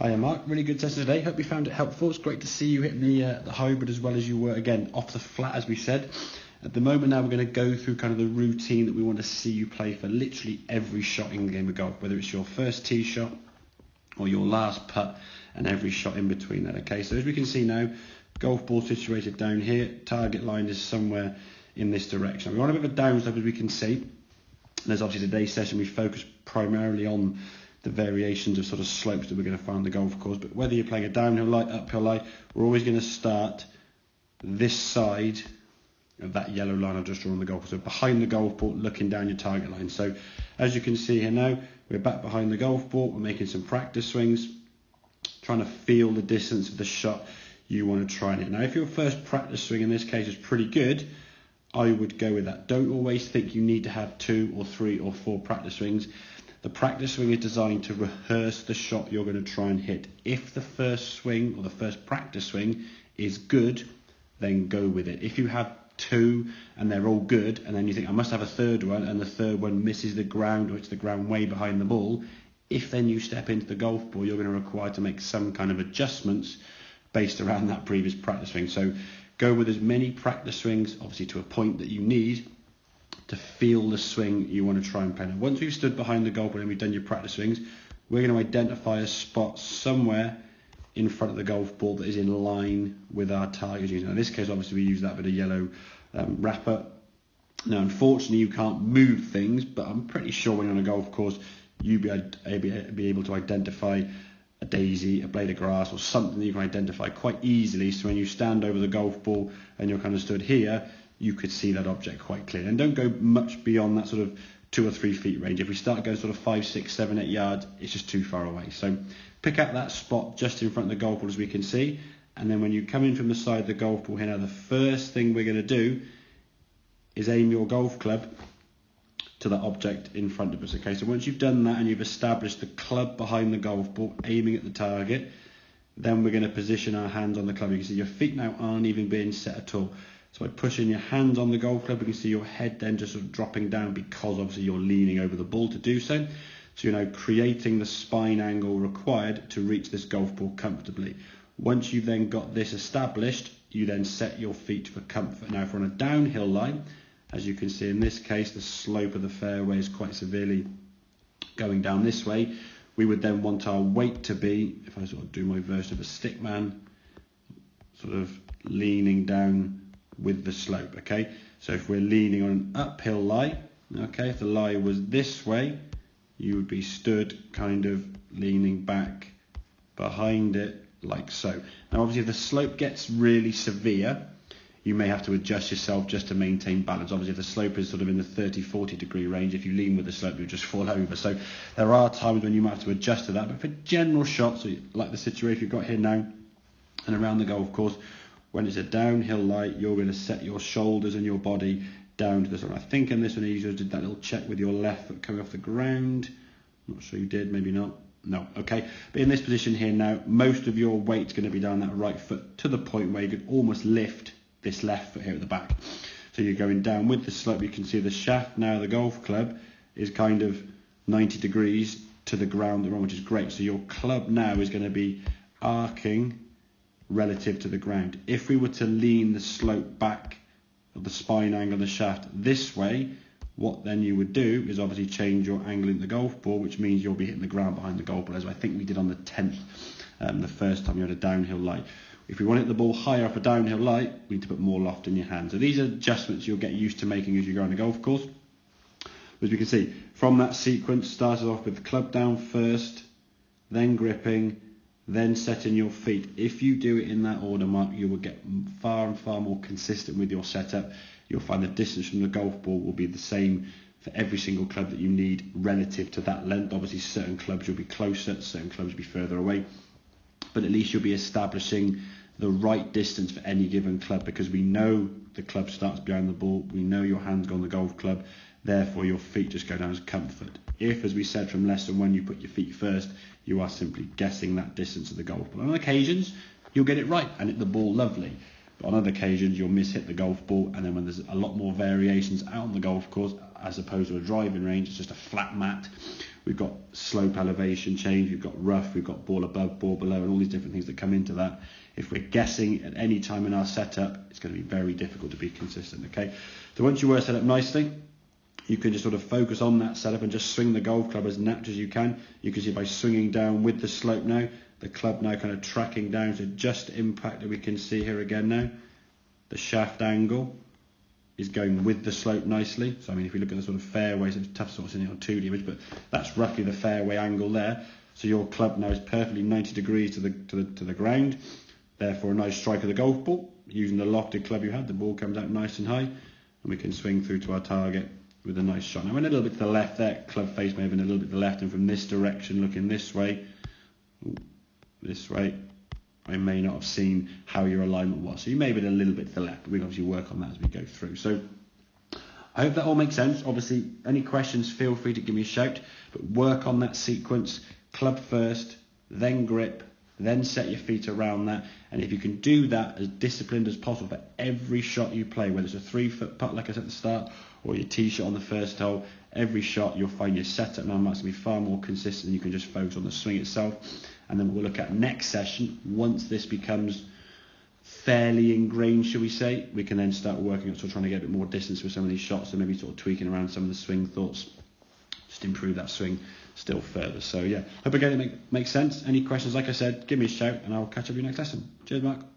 Hiya Mark, really good session today. Hope you found it helpful. It's great to see you hitting the hybrid as well as you were, again, off the flat as we said. At the moment now we're going to go through kind of the routine that we want to see you play for literally every shot in the game of golf, whether it's your first tee shot or your last putt and every shot in between that, okay? So as we can see now, golf ball situated down here, target line is somewhere in this direction. We want a bit of a downslope as we can see. And as obviously today's session we focus primarily on the variations of sort of slopes that we're going to find on the golf course, but whether you're playing a downhill lie, uphill lie, we're always going to start this side of that yellow line I've just drawn on the golf course, so behind the golf ball looking down your target line. So as you can see here now, we're back behind the golf ball, we're making some practice swings, trying to feel the distance of the shot you want to try and hit. Now if your first practice swing in this case is pretty good, I would go with that. Don't always think you need to have 2 or 3 or 4 practice swings. The practice swing is designed to rehearse the shot you're going to try and hit. If the first swing or the first practice swing is good, then go with it. If you have 2 and they're all good, and then you think I must have a third one, and the third one misses the ground or it's the ground way behind the ball, if then you step into the golf ball, you're going to require to make some kind of adjustments based around that previous practice swing. So go with as many practice swings, obviously to a point that you need, to feel the swing you want to try and play. Now, once we've stood behind the golf ball and we've done your practice swings, we're going to identify a spot somewhere in front of the golf ball that is in line with our target. Now, in this case, obviously, we use that bit of yellow wrapper. Now, unfortunately, you can't move things, but I'm pretty sure when you're on a golf course, you'll be able to identify a daisy, a blade of grass, or something that you can identify quite easily. So when you stand over the golf ball and you're kind of stood here, you could see that object quite clearly. And don't go much beyond that sort of 2 or 3 feet range. If we start going sort of 5, 6, 7, 8 yards, it's just too far away. So pick out that spot just in front of the golf ball as we can see. And then when you come in from the side of the golf ball here, now the first thing we're going to do is aim your golf club to that object in front of us. Okay, so once you've done that and you've established the club behind the golf ball, aiming at the target, then we're going to position our hands on the club. You can see your feet now aren't even being set at all. So by pushing your hands on the golf club, you can see your head then just sort of dropping down because obviously you're leaning over the ball to do so. So you're now creating the spine angle required to reach this golf ball comfortably. Once you've then got this established, you then set your feet for comfort. Now if we're on a downhill line, as you can see in this case, the slope of the fairway is quite severely going down this way. We would then want our weight to be, if I sort of do my version of a stick man, sort of leaning down with the slope, okay? So if we're leaning on an uphill lie, okay, if the lie was this way, you would be stood kind of leaning back behind it like so. Now obviously if the slope gets really severe, you may have to adjust yourself just to maintain balance. Obviously if the slope is sort of in the 30-40 degree range, if you lean with the slope you'll just fall over. So there are times when you might have to adjust to that, but for general shots, like the situation you've got here now and around the golf course, when it's a downhill lie, you're going to set your shoulders and your body down to the side. I think in this one you just did that little check with your left foot coming off the ground. Not sure you did, maybe not. No, okay. But in this position here now, most of your weight's going to be down that right foot to the point where you could almost lift this left foot here at the back. So you're going down with the slope. You can see the shaft now, the golf club, is kind of 90 degrees to the ground, which is great. So your club now is going to be arcing relative to the ground. If we were to lean the slope back of the spine angle of the shaft this way, what then you would do is obviously change your angle in the golf ball, which means you'll be hitting the ground behind the golf ball, as I think we did on the 10th, the first time you had a downhill lie. If we want to hit the ball higher off a downhill lie, we need to put more loft in your hand. So these are adjustments you'll get used to making as you go on the golf course. As you can see, from that sequence, started off with the club down first, then gripping, then setting your feet. If you do it in that order, Mark, you will get far and far more consistent with your setup. You'll find the distance from the golf ball will be the same for every single club that you need relative to that length. Obviously, certain clubs you'll be closer, certain clubs will be further away. But at least you'll be establishing the right distance for any given club, because we know the club starts behind the ball. We know your hands go on the golf club. Therefore, your feet just go down as comfort. If, as we said from lesson 1, you put your feet first, you are simply guessing that distance of the golf ball. On occasions, you'll get it right and hit the ball lovely. But on other occasions, you'll miss-hit the golf ball, and then when there's a lot more variations out on the golf course, as opposed to a driving range, it's just a flat mat, we've got slope elevation change, we've got rough, we've got ball above, ball below, and all these different things that come into that. If we're guessing at any time in our setup, it's going to be very difficult to be consistent, okay? So once you were set up nicely, you can just sort of focus on that setup and just swing the golf club as natural as you can. You can see by swinging down with the slope now, the club now kind of tracking down to just impact that we can see here again now. The shaft angle is going with the slope nicely. So I mean, if you look at the sort of fairways, it's tough sort of seeing it on 2D image, but that's roughly the fairway angle there. So your club now is perfectly 90 degrees to the ground. Therefore, a nice strike of the golf ball. Using the lofted club you had, the ball comes out nice and high, and we can swing through to our target with a nice shot. Now, I went a little bit to the left there. Club face may have been a little bit to the left, and from this direction, looking this way, I may not have seen how your alignment was. So you may have been a little bit to the left, but we can obviously work on that as we go through. So I hope that all makes sense. Obviously, any questions, feel free to give me a shout, but work on that sequence. Club first, then grip, then set your feet around that. And if you can do that as disciplined as possible for every shot you play, whether it's a 3-foot putt like I said at the start, or your tee shot on the first hole, every shot you'll find your setup now that's going to be far more consistent. You can just focus on the swing itself. And then we'll look at next session. Once this becomes fairly ingrained, shall we say, we can then start working on sort of trying to get a bit more distance with some of these shots, and maybe sort of tweaking around some of the swing thoughts, just improve that swing still further. So yeah, hope again it makes sense. Any questions, like I said, give me a shout and I'll catch up with you next lesson. Cheers, Mark.